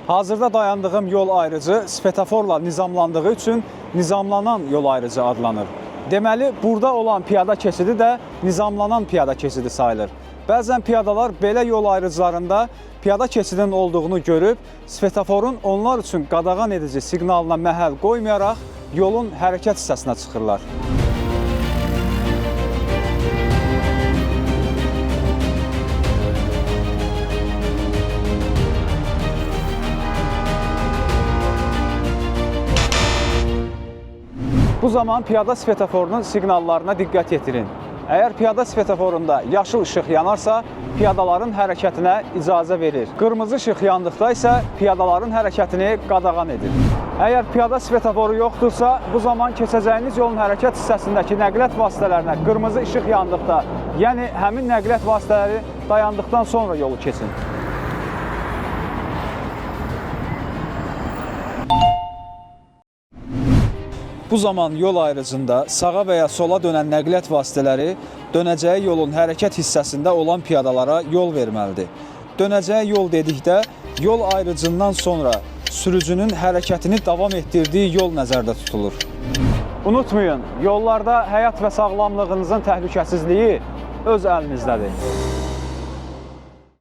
Hazırda dayandığım yol ayrıcı svetoforla nizamlandığı üçün nizamlanan yol ayrıcı adlanır. Deməli, burada olan piyada keçidi də nizamlanan piyada keçidi sayılır. Bəzən piyadalar belə yol ayrıcılarında piyada keçidinin olduğunu görüb, svetoforun onlar üçün qadağan edici siqnalına məhəl qoymayaraq yolun hərəkət hissəsinə çıxırlar. Bu zaman piyada svetoforunun siqnallarına diqqət yetirin. Əgər piyada svetoforunda yaşıl işıq yanarsa, piyadaların hərəkətinə icazə verir. Qırmızı işıq yandıqda isə piyadaların hərəkətini qadağan edir. Əgər piyada svetoforu yoxdursa, bu zaman keçəcəyiniz yolun hərəkət hissəsindəki nəqliyyat vasitələrinə qırmızı işıq yandıqda, yəni həmin nəqliyyat vasitələri dayandıqdan sonra yolu keçin. Bu zaman yol ayrıcında sağa və ya sola dönən nəqliyyat vasitələri dönəcəyi yolun hərəkət hissəsində olan piyadalara yol verməlidir. Dönəcəyi yol dedikdə yol ayrıcından sonra sürücünün hərəkətini davam etdirdiyi yol nəzərdə tutulur. Unutmayın, yollarda həyat və sağlamlığınızın təhlükəsizliyi öz əlinizdədir.